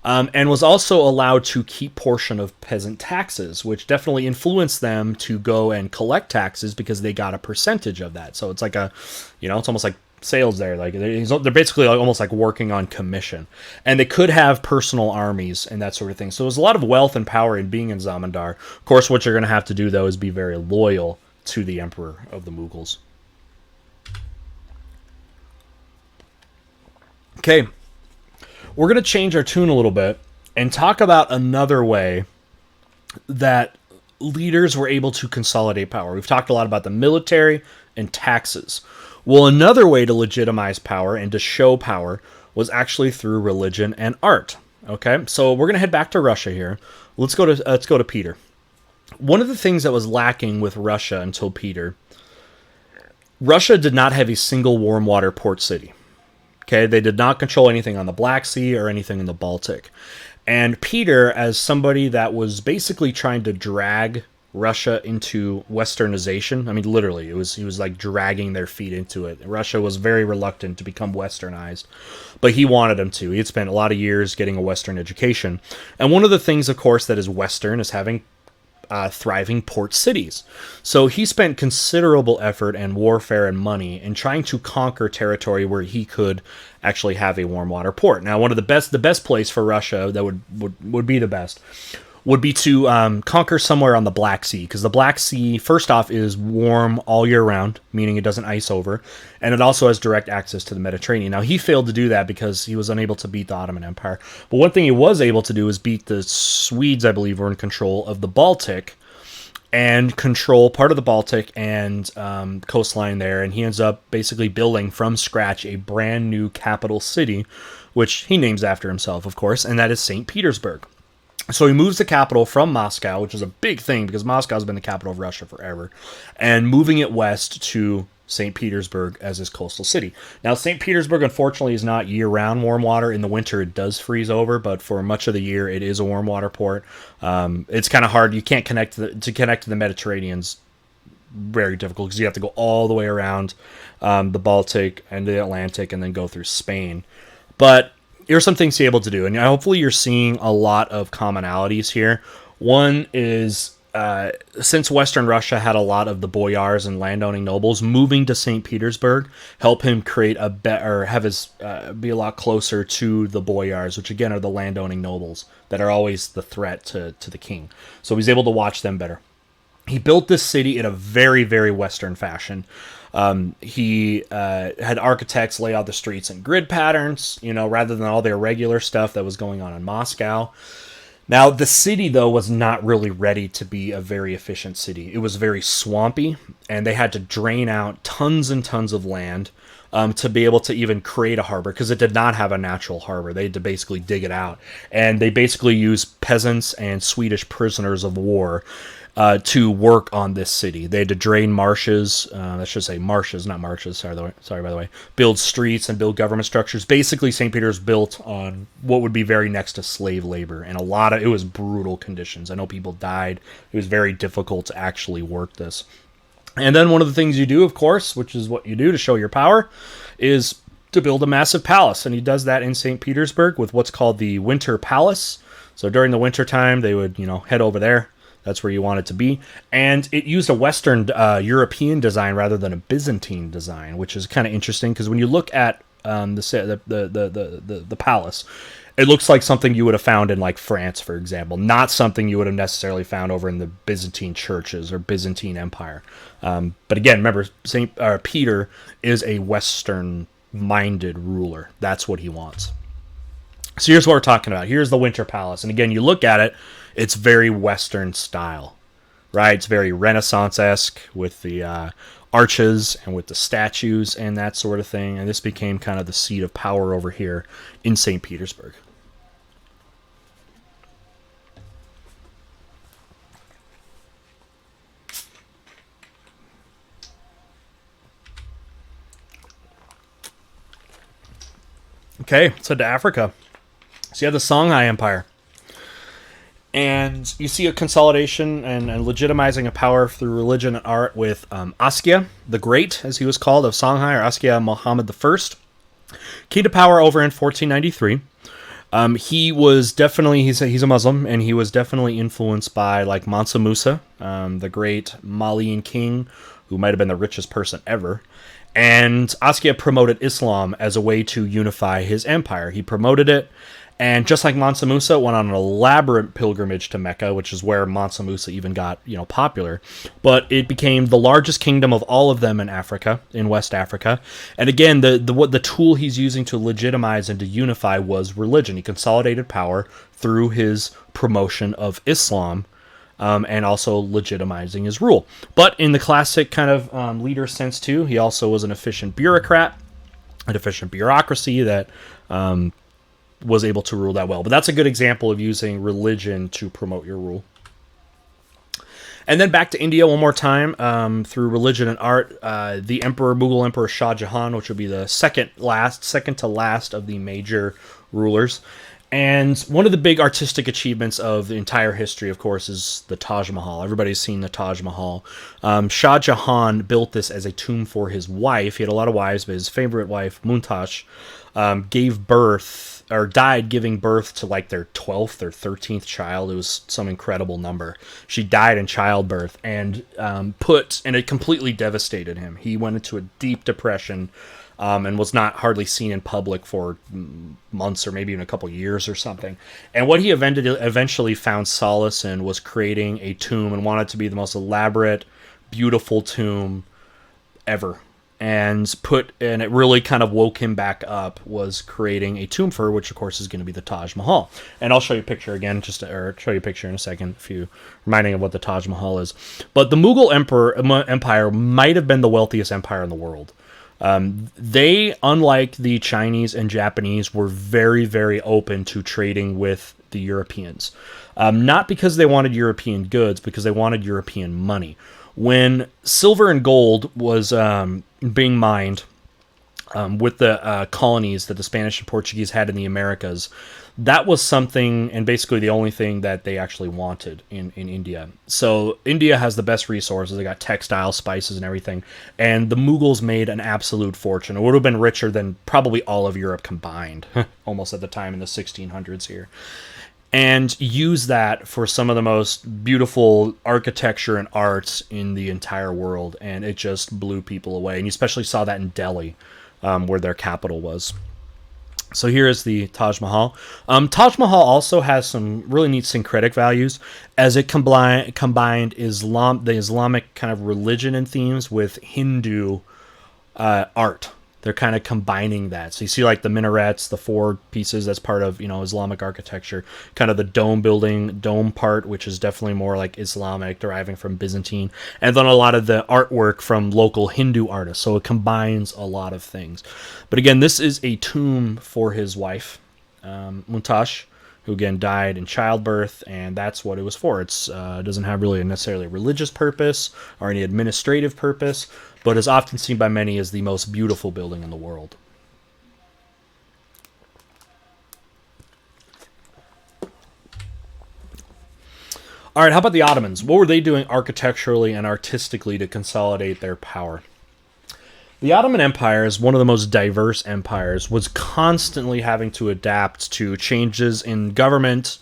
Speaker 1: And was also allowed to keep portion of peasant taxes, which definitely influenced them to go and collect taxes because they got a percentage of that. So it's like it's almost like sales there. Like they're basically almost like working on commission, and they could have personal armies and that sort of thing. So there's a lot of wealth and power in being in zamindar. Of course, what you're going to have to do though is be very loyal to the emperor of the Mughals. Okay, we're going to change our tune a little bit and talk about another way that leaders were able to consolidate power. We've talked a lot about the military and taxes. Well, another way to legitimize power and to show power was actually through religion and art. Okay, so we're going to head back to Russia here. Let's go to Peter. One of the things that was lacking with Russia until Peter, Russia did not have a single warm water port city. Okay, they did not control anything on the Black Sea or anything in the Baltic. And Peter, as somebody that was basically trying to drag Russia into westernization, I mean, literally, he was like dragging their feet into it. Russia was very reluctant to become westernized, but he wanted them to. He had spent a lot of years getting a Western education. And one of the things, of course, that is Western is having thriving port cities. So he spent considerable effort and warfare and money in trying to conquer territory where he could actually have a warm water port. Now, one of the best place for Russia that would be the best would be to conquer somewhere on the Black Sea, because the Black Sea, first off, is warm all year round, meaning it doesn't ice over, and it also has direct access to the Mediterranean. Now, he failed to do that because he was unable to beat the Ottoman Empire. But one thing he was able to do is beat the Swedes, I believe, were in control of the Baltic, and control part of the Baltic and coastline there, and he ends up basically building from scratch a brand new capital city, which he names after himself, of course, and that is St. Petersburg. So he moves the capital from Moscow, which is a big thing because Moscow's been the capital of Russia forever, and moving it west to St. Petersburg as his coastal city. Now, St. Petersburg, unfortunately, is not year-round warm water. In the winter, it does freeze over, but for much of the year, it is a warm water port. It's kind of hard. You can't connect to the Mediterranean's very difficult because you have to go all the way around the Baltic and the Atlantic and then go through Spain. But here's some things to be able to do, and hopefully you're seeing a lot of commonalities here. One is, since Western Russia had a lot of the boyars and landowning nobles, moving to St. Petersburg help him create a better, have his be a lot closer to the boyars, which again are the landowning nobles that are always the threat to the king. So he's able to watch them better. He built this city in a very, very Western fashion. He had architects lay out the streets in grid patterns, rather than all the irregular stuff that was going on in Moscow. Now, the city, though, was not really ready to be a very efficient city. It was very swampy, and they had to drain out tons and tons of land to be able to even create a harbor, because it did not have a natural harbor. They had to basically dig it out. And they basically used peasants and Swedish prisoners of war to work on this city. They had to drain marshes, I should say marshes, not marshes, sorry by the way, build streets and build government structures. Basically, St. Peter's built on what would be very next to slave labor, and it was brutal conditions. I know people died. It was very difficult to actually work this. And then one of the things you do, of course, which is what you do to show your power, is to build a massive palace, and he does that in St. Petersburg with what's called the Winter Palace. So during the winter time, they would, head over there. That's where you want it to be. And it used a Western European design rather than a Byzantine design, which is kind of interesting because when you look at the palace, it looks like something you would have found in like France, for example, not something you would have necessarily found over in the Byzantine churches or Byzantine Empire. But again, remember, Peter is a Western-minded ruler. That's what he wants. So here's what we're talking about. Here's the Winter Palace. And again, you look at it, it's very Western style, right? It's very Renaissance-esque with the arches and with the statues and that sort of thing. And this became kind of the seat of power over here in St. Petersburg. Okay, let's head to Africa. So you have the Songhai Empire. And you see a consolidation and legitimizing of power through religion and art with Askia the Great, as he was called, of Songhai, or Askia Muhammad I. Came to power over in 1493. He was definitely, he's a Muslim, and he was definitely influenced by like Mansa Musa, the great Malian king, who might have been the richest person ever. And Askia promoted Islam as a way to unify his empire. He promoted it, And just like Mansa Musa went on an elaborate pilgrimage to Mecca, which is where Mansa Musa even got, popular, but it became the largest kingdom of all of them in Africa, in West Africa. And again, the tool he's using to legitimize and to unify was religion. He consolidated power through his promotion of Islam, and also legitimizing his rule. But in the classic kind of leader sense too, he also was an efficient bureaucrat, an efficient bureaucracy that was able to rule that well. But that's a good example of using religion to promote your rule. And then back to India one more time, through religion and art. The Mughal Emperor Shah Jahan, which would be the second to last of the major rulers. And one of the big artistic achievements of the entire history, of course, is the Taj Mahal. Everybody's seen the Taj Mahal. Shah Jahan built this as a tomb for his wife. He had a lot of wives, but his favorite wife, Mumtaz, gave birth, or died giving birth to like their 12th or 13th child. It was some incredible number. She died in childbirth, and it completely devastated him. He went into a deep depression, and was not hardly seen in public for months or maybe even a couple years or something. And what he eventually found solace in was creating a tomb, and wanted to be the most elaborate, beautiful tomb ever. And it really kind of woke him back up, was creating a tomb for her, which of course is going to be the Taj Mahal. And I'll show you a picture again, or show you a picture in a second, if you reminding of what the Taj Mahal is. But the Mughal Empire might have been the wealthiest empire in the world. They, unlike the Chinese and Japanese, were very, very open to trading with the Europeans. Not because they wanted European goods, because they wanted European money. When silver and gold was being mined with the colonies that the Spanish and Portuguese had in the Americas, that was something, and basically the only thing that they actually wanted in India. So India has the best resources. They got textiles, spices, and everything. And the Mughals made an absolute fortune. It would have been richer than probably all of Europe combined, almost at the time in the 1600s here. And use that for some of the most beautiful architecture and arts in the entire world. And it just blew people away. And you especially saw that in Delhi, where their capital was. So here is the Taj Mahal. Taj Mahal also has some really neat syncretic values, as it combined the Islamic kind of religion and themes with Hindu art. They're kind of combining that. So you see like the minarets, the four pieces, that's part of, Islamic architecture. Kind of the dome part, which is definitely more like Islamic, deriving from Byzantine. And then a lot of the artwork from local Hindu artists. So it combines a lot of things. But again, this is a tomb for his wife, Mumtaz, who again died in childbirth, and that's what it was for. It doesn't have really necessarily a religious purpose or any administrative purpose, but is often seen by many as the most beautiful building in the world. All right, how about the Ottomans? What were they doing architecturally and artistically to consolidate their power? The Ottoman Empire, is one of the most diverse empires, was constantly having to adapt to changes in government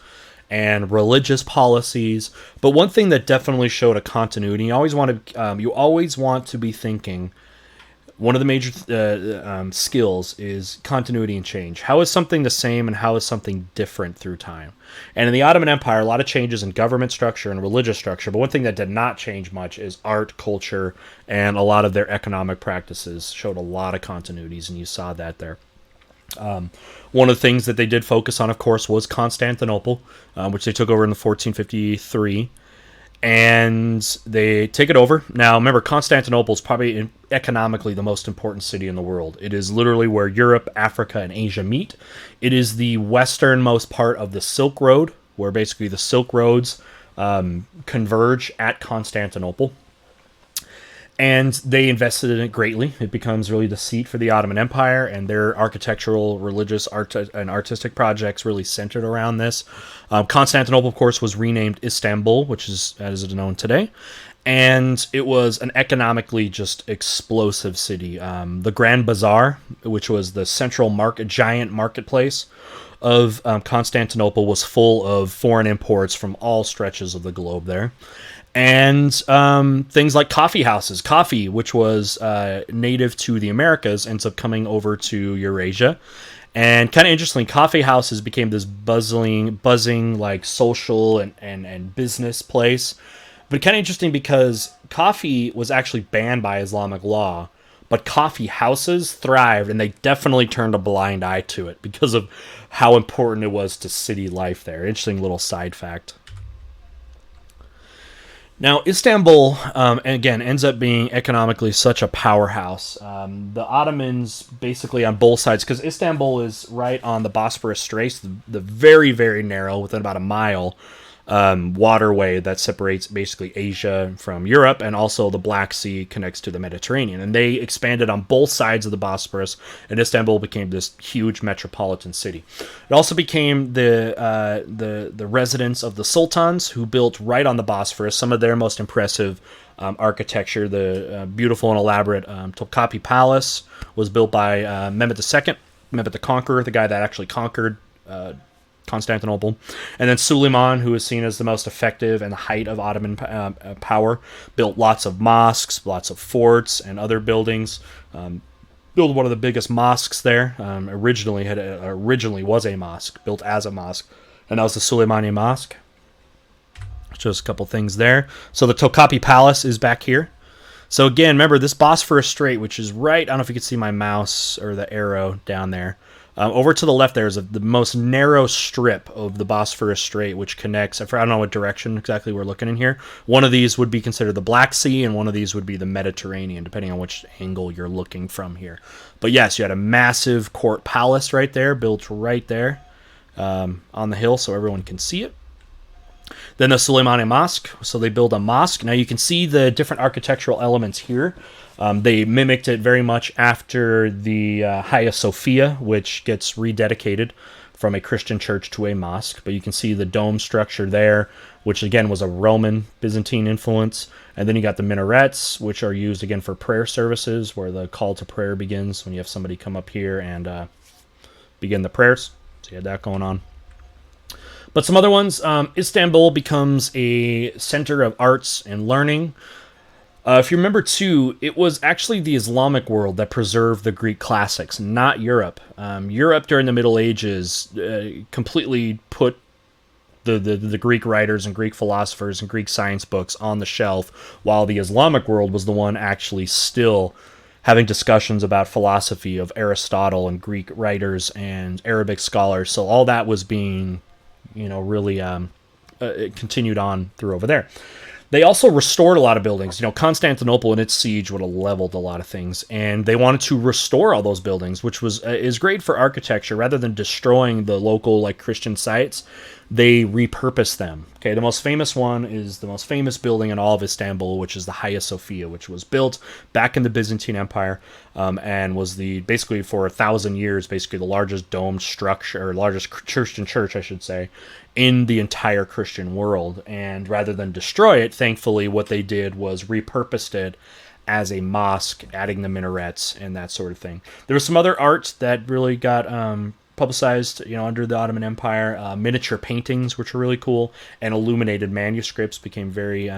Speaker 1: and religious policies. But one thing that definitely showed a continuity, you always want to be thinking, one of the major skills is continuity and change. How is something the same and how is something different through time? And in the Ottoman Empire, a lot of changes in government structure and religious structure, but one thing that did not change much is art, culture, and a lot of their economic practices showed a lot of continuities, and you saw that there. One of the things that they did focus on, of course, was Constantinople, which they took over in 1453. And they take it over. Now, remember, Constantinople is probably economically the most important city in the world. It is literally where Europe, Africa, and Asia meet. It is the westernmost part of the Silk Road, where basically the Silk Roads converge at Constantinople. And they invested in it greatly. It becomes really the seat for the Ottoman Empire, and their architectural, religious, and artistic projects really centered around this. Constantinople, of course, was renamed Istanbul, which is as it is known today. And it was an economically just explosive city. The Grand Bazaar, which was the central giant marketplace of Constantinople, was full of foreign imports from all stretches of the globe there. And things like coffee houses. Coffee, which was native to the Americas, ends up coming over to Eurasia. And kind of interesting, coffee houses became this buzzing like social and business place. But kind of interesting because coffee was actually banned by Islamic law, but coffee houses thrived, and they definitely turned a blind eye to it because of how important it was to city life there. Interesting little side fact. Now, Istanbul, again, ends up being economically such a powerhouse. The Ottomans, basically on both sides, because Istanbul is right on the Bosporus Straits, the very, very narrow, within about a mile, waterway that separates basically Asia from Europe, and also the Black Sea connects to the Mediterranean. And they expanded on both sides of the Bosporus, and Istanbul became this huge metropolitan city. It also became the residence of the sultans, who built right on the Bosphorus some of their most impressive architecture. The beautiful and elaborate Topkapi Palace was built by Mehmed II, Mehmed the Conqueror, the guy that actually conquered Constantinople. And then Suleiman, who is seen as the most effective and the height of Ottoman power, built lots of mosques, lots of forts, and other buildings. Built one of the biggest mosques there. Originally was a mosque, built as a mosque, and that was the Suleimani Mosque. Just a couple things there. So the Topkapi Palace is back here. So again, remember this Bosphorus Strait, which is right, I don't know if you can see my mouse or the arrow down there. Over to the left there is the most narrow strip of the Bosphorus Strait, which connects, I don't know what direction exactly we're looking in here. One of these would be considered the Black Sea, and one of these would be the Mediterranean, depending on which angle you're looking from here. But yes, you had a massive court palace right there, built right there on the hill so everyone can see it. Then the Suleimani Mosque, so they build a mosque. Now you can see the different architectural elements here. They mimicked it very much after the Hagia Sophia, which gets rededicated from a Christian church to a mosque. But you can see the dome structure there, which again was a Roman Byzantine influence. And then you got the minarets, which are used again for prayer services, where the call to prayer begins when you have somebody come up here and begin the prayers. So you had that going on. But some other ones, Istanbul becomes a center of arts and learning. If you remember, too, it was actually the Islamic world that preserved the Greek classics, not Europe. Europe during the Middle Ages completely put the Greek writers and Greek philosophers and Greek science books on the shelf, while the Islamic world was the one actually still having discussions about philosophy of Aristotle and Greek writers and Arabic scholars. So all that was being, really continued on through over there. They also restored a lot of buildings. Constantinople in its siege would have leveled a lot of things, and they wanted to restore all those buildings, which is great for architecture. Rather than destroying the local Christian sites, they repurposed them. Okay, the most famous one is the most famous building in all of Istanbul, which is the Hagia Sophia, which was built back in the Byzantine Empire, and was basically for 1,000 years, basically the largest domed structure, or largest Christian church, I should say, in the entire Christian world. And rather than destroy it, thankfully, what they did was repurposed it as a mosque, adding the minarets and that sort of thing. There was some other art that really got publicized, under the Ottoman Empire. Miniature paintings, which are really cool, and illuminated manuscripts became very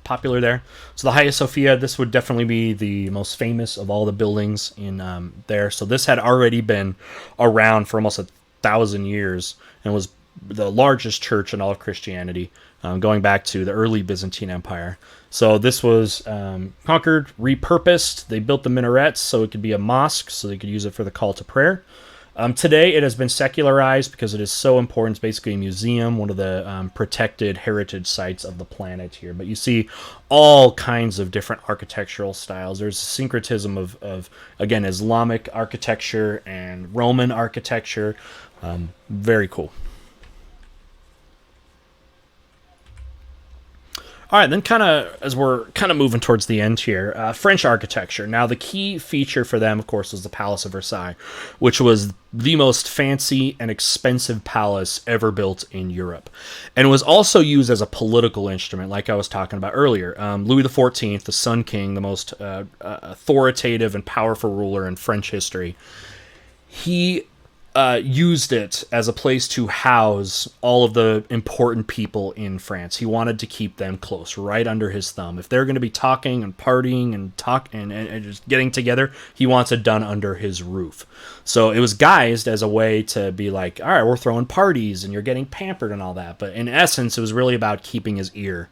Speaker 1: popular there. So the Hagia Sophia, this would definitely be the most famous of all the buildings in there. So this had already been around for almost 1,000 years and was the largest church in all of Christianity, going back to the early Byzantine Empire. So this was conquered, repurposed. They built the minarets so it could be a mosque, so they could use it for the call to prayer. Today it has been secularized because it is so important. It's basically a museum, one of the protected heritage sites of the planet here. But you see all kinds of different architectural styles. There's a syncretism of again, Islamic architecture and Roman architecture. Very cool. All right, then as we're moving towards the end here, French architecture. Now, the key feature for them, of course, was the Palace of Versailles, which was the most fancy and expensive palace ever built in Europe. And it was also used as a political instrument, like I was talking about earlier. Louis XIV, the Sun King, the most authoritative and powerful ruler in French history, he used it as a place to house all of the important people in France. He wanted to keep them close, right under his thumb. If they're going to be talking and partying and just getting together, he wants it done under his roof. So it was guised as a way to be like, all right, we're throwing parties and you're getting pampered and all that. But in essence, it was really about keeping his ear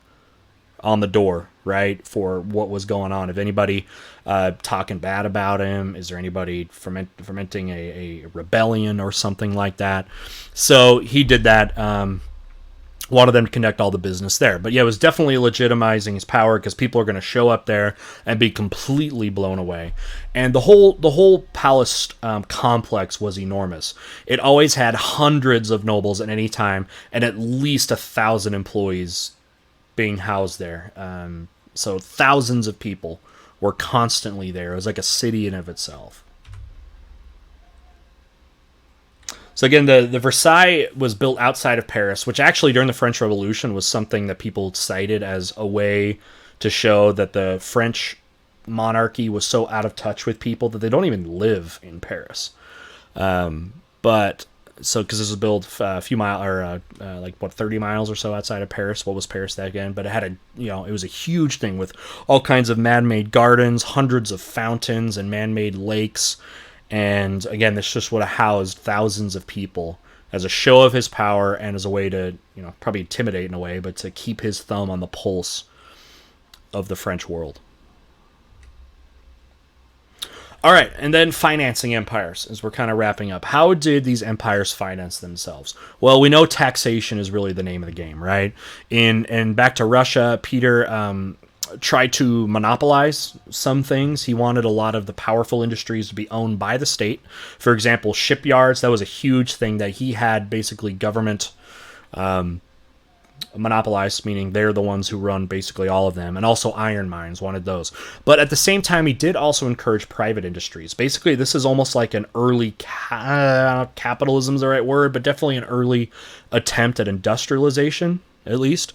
Speaker 1: on the door, right, for what was going on. If anybody talking bad about him, is there anybody fomenting a rebellion or something like that? So he did that. Wanted them to conduct all the business there. But yeah, it was definitely legitimizing his power because people are going to show up there and be completely blown away. And the whole palace complex was enormous. It always had hundreds of nobles at any time and at least 1,000 employees being housed there. So thousands of people were constantly there. It was like a city in of itself. So again, the Versailles was built outside of Paris, which actually during the French Revolution was something that people cited as a way to show that the French monarchy was so out of touch with people that they don't even live in Paris. But so because this was built a few miles or 30 miles or so outside of Paris. What was Paris that again? But it had it was a huge thing with all kinds of man-made gardens, hundreds of fountains and man-made lakes. And again, this just would have housed thousands of people as a show of his power and as a way to, probably intimidate in a way, but to keep his thumb on the pulse of the French world. All right, and then financing empires, as we're kind of wrapping up. How did these empires finance themselves? Well, we know taxation is really the name of the game, right? And back to Russia, Peter tried to monopolize some things. He wanted a lot of the powerful industries to be owned by the state. For example, shipyards, that was a huge thing that he had basically government monopolized, meaning they're the ones who run basically all of them, and also iron mines, wanted those. But at the same time, he did also encourage private industries. Basically, this is almost like an early capitalism is the right word, but definitely an early attempt at industrialization, at least.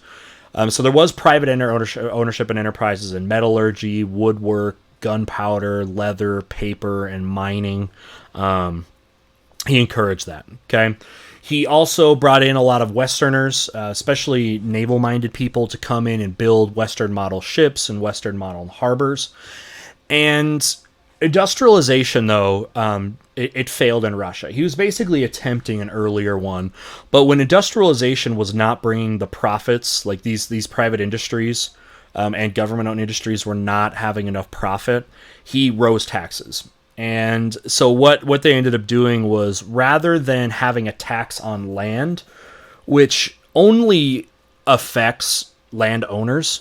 Speaker 1: So there was private ownership in enterprises in metallurgy, woodwork, gunpowder, leather, paper, and mining. He encouraged that. Okay. He also brought in a lot of Westerners, especially naval-minded people, to come in and build Western model ships and Western model harbors. And industrialization, though, it failed in Russia. He was basically attempting an earlier one, but when industrialization was not bringing the profits, like these private industries and government-owned industries were not having enough profit, he rose taxes. And so what they ended up doing was, rather than having a tax on land, which only affects landowners,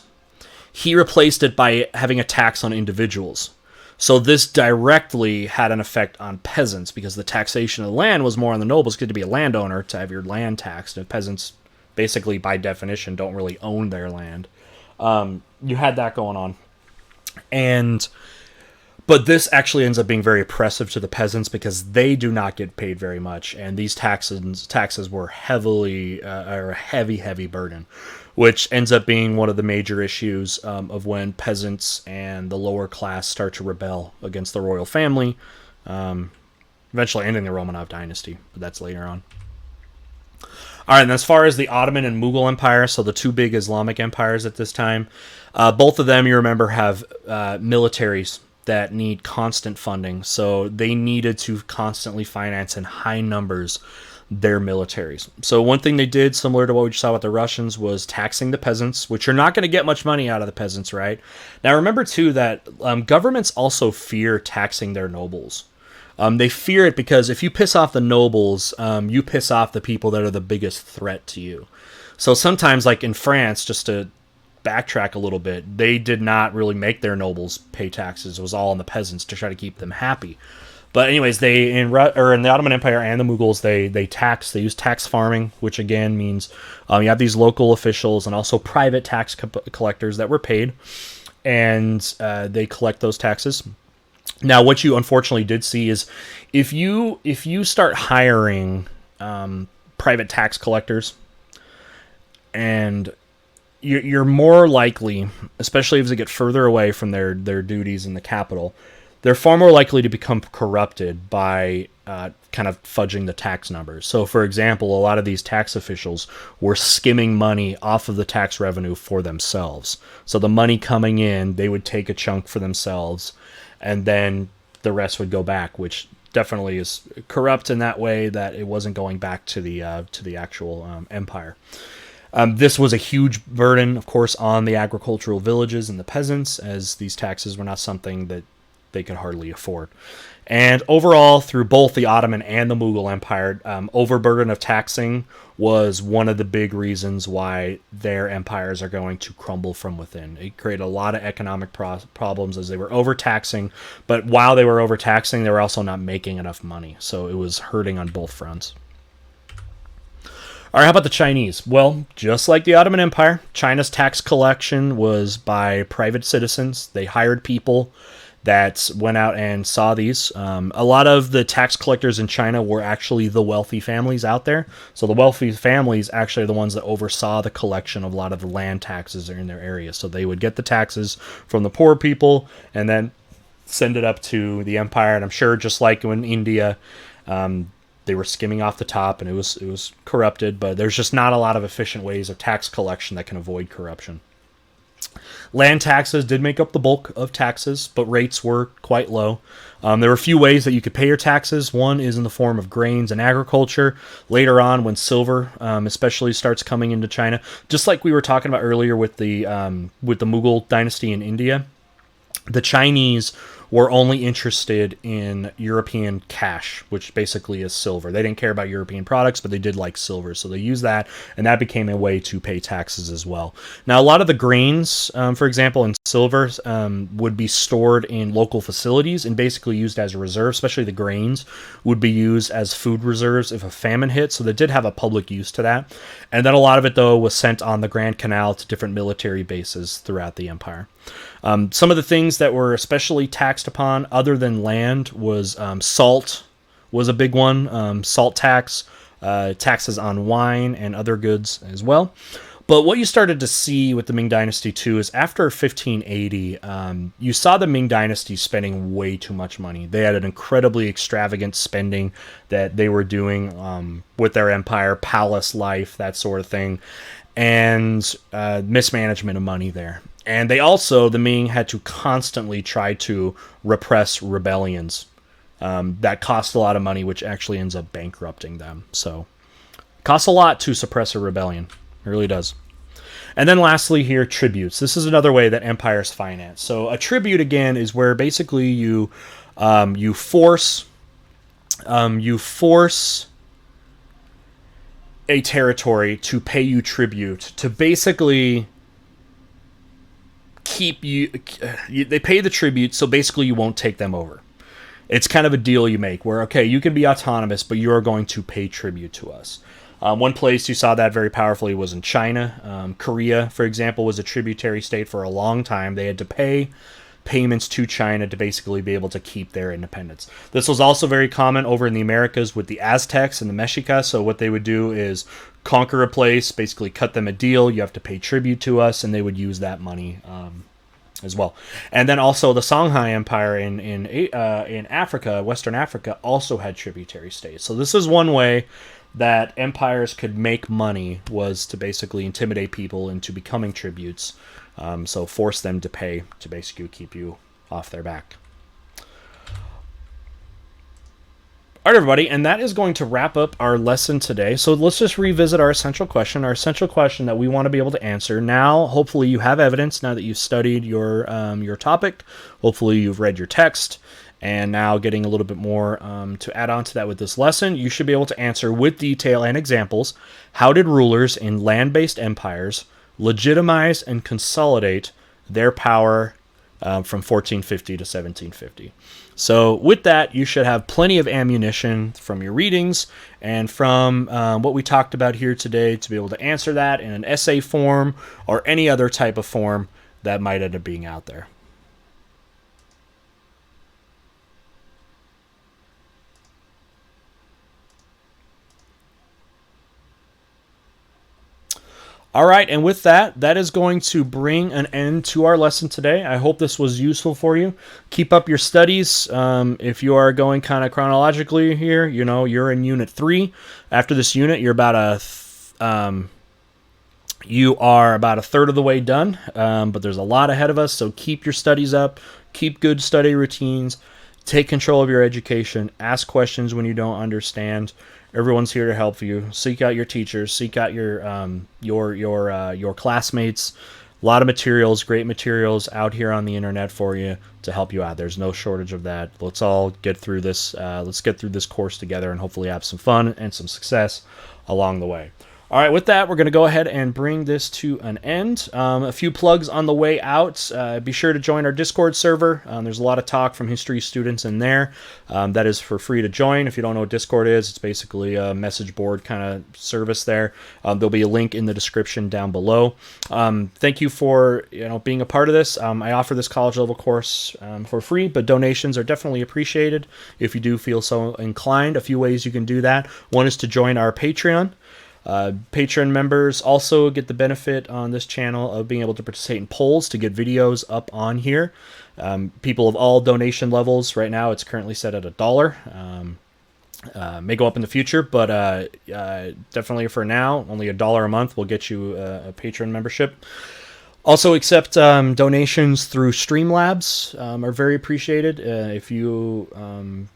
Speaker 1: he replaced it by having a tax on individuals. So this directly had an effect on peasants, because the taxation of the land was more on the nobles. It's good to be a landowner to have your land taxed, and peasants basically by definition don't really own their land. You had that going on. But this actually ends up being very oppressive to the peasants because they do not get paid very much, and these taxes were a heavy burden, which ends up being one of the major issues of when peasants and the lower class start to rebel against the royal family, eventually ending the Romanov dynasty, but that's later on. All right, and as far as the Ottoman and Mughal Empire, so the two big Islamic empires at this time, both of them, you remember, have militaries that need constant funding. So they needed to constantly finance in high numbers their militaries. So one thing they did, similar to what we just saw with the Russians, was taxing the peasants, which you're not going to get much money out of the peasants, right? Now remember, too, that governments also fear taxing their nobles. They fear it because if you piss off the nobles, you piss off the people that are the biggest threat to you. So sometimes, like in France, just to backtrack a little bit, they did not really make their nobles pay taxes. It was all on the peasants to try to keep them happy. But anyways, they in the Ottoman Empire and the Mughals, they use tax farming, which again means you have these local officials and also private tax collectors that were paid, and they collect those taxes. Now, what you unfortunately did see is if you start hiring private tax collectors, and you're more likely, especially as they get further away from their duties in the capital, they're far more likely to become corrupted by kind of fudging the tax numbers. So, for example, a lot of these tax officials were skimming money off of the tax revenue for themselves. So the money coming in, they would take a chunk for themselves, and then the rest would go back, which definitely is corrupt in that way that it wasn't going back to the actual empire. This was a huge burden, of course, on the agricultural villages and the peasants, as these taxes were not something that they could hardly afford. And overall, through both the Ottoman and the Mughal Empire, overburden of taxing was one of the big reasons why their empires are going to crumble from within. It created a lot of economic problems as they were overtaxing, but while they were overtaxing, they were also not making enough money. So it was hurting on both fronts. All right, how about the Chinese? Well, just like the Ottoman Empire, China's tax collection was by private citizens. They hired people that went out and saw these. A lot of the tax collectors in China were actually the wealthy families out there. So the wealthy families actually are the ones that oversaw the collection of a lot of the land taxes in their area. So they would get the taxes from the poor people and then send it up to the empire. And I'm sure just like in India, they were skimming off the top and it was corrupted, but there's just not a lot of efficient ways of tax collection that can avoid corruption. Land taxes did make up the bulk of taxes, but rates were quite low. There were a few ways that you could pay your taxes. One is in the form of grains and agriculture. Later on, when silver especially starts coming into China, just like we were talking about earlier with the Mughal dynasty in India, the Chinese were only interested in European cash, which basically is silver. They didn't care about European products, but they did like silver. So they used that, and that became a way to pay taxes as well. Now, a lot of the grains, for example, in silver, would be stored in local facilities and basically used as a reserve, especially the grains would be used as food reserves if a famine hit. So they did have a public use to that. And then a lot of it, though, was sent on the Grand Canal to different military bases throughout the empire. Some of the things that were especially taxed upon, other than land, was salt was a big one. Salt tax, taxes on wine and other goods as well. But what you started to see with the Ming Dynasty too is after 1580, you saw the Ming Dynasty spending way too much money. They had an incredibly extravagant spending that they were doing with their empire, palace life, that sort of thing, and mismanagement of money there. And they also, the Ming, had to constantly try to repress rebellions that cost a lot of money, which actually ends up bankrupting them. So it costs a lot to suppress a rebellion. It really does. And then lastly here, tributes. This is another way that empires finance. So a tribute, again, is where basically you force a territory to pay you tribute to basically keep you. They pay the tribute, so basically you won't take them over. It's kind of a deal you make where, okay, you can be autonomous, but you're going to pay tribute to us. One place you saw that very powerfully was in China. Korea, for example, was a tributary state for a long time. They had to pay payments to China to basically be able to keep their independence. This was also very common over in the Americas with the Aztecs and the Mexica. So what they would do is conquer a place, basically cut them a deal. You have to pay tribute to us, and they would use that money as well. And then also the Songhai Empire in Africa, Western Africa, also had tributary states. So this is one way that empires could make money, was to basically intimidate people into becoming tributes. So force them to pay to basically keep you off their back. All right, everybody, and that is going to wrap up our lesson today. So let's just revisit our essential question. Our essential question that we want to be able to answer. Now, hopefully you have evidence now that you've studied your topic. Hopefully you've read your text. And now getting a little bit more to add on to that with this lesson, you should be able to answer with detail and examples, how did rulers in land-based empires legitimize and consolidate their power from 1450 to 1750? So with that, you should have plenty of ammunition from your readings and from what we talked about here today to be able to answer that in an essay form or any other type of form that might end up being out there. All right, and with that, that is going to bring an end to our lesson today. I hope this was useful for you. Keep up your studies. If you are going kind of chronologically here, you know, you're in Unit 3. After this unit, you're about you are about a third of the way done, but there's a lot ahead of us, so keep your studies up, keep good study routines, take control of your education, ask questions when you don't understand. Everyone's here to help you. Seek out your teachers, seek out your classmates. A lot of materials, great materials out here on the internet for you to help you out. There's no shortage of that. Let's all get through this. Let's get through this course together and hopefully have some fun and some success along the way. All right, with that, we're going to go ahead and bring this to an end. A few plugs on the way out. Be sure to join our Discord server. There's a lot of talk from history students in there. That is for free to join. If you don't know what Discord is, it's basically a message board kind of service there. There'll be a link in the description down below. Thank you for being a part of this. I offer this college level course for free, but donations are definitely appreciated if you do feel so inclined. A few ways you can do that. One is to join our Patreon. Patreon members also get the benefit on this channel of being able to participate in polls to get videos up on here. People of all donation levels, right now it's currently set at $1. May go up in the future, but definitely for now, only $1 a month will get you a Patreon membership. Also accept donations through Streamlabs, are very appreciated. If you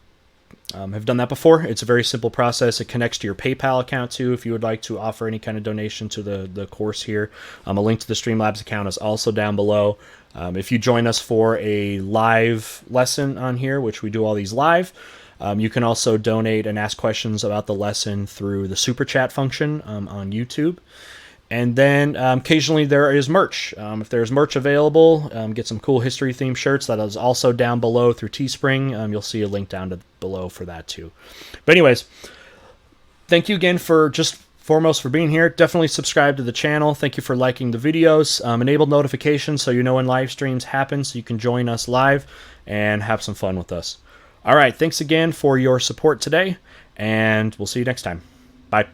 Speaker 1: have done that before, it's a very simple process. It connects to your PayPal account too if you would like to offer any kind of donation to the course here. A link to the Streamlabs account is also down below. If you join us for a live lesson on here, which we do all these live, you can also donate and ask questions about the lesson through the super chat function on YouTube. And then occasionally there is merch. If there's merch available, get some cool history-themed shirts. That is also down below through Teespring. You'll see a link down below for that too. But anyways, thank you again for foremost for being here. Definitely subscribe to the channel. Thank you for liking the videos. Enable notifications so you know when live streams happen so you can join us live and have some fun with us. All right, thanks again for your support today, and we'll see you next time. Bye.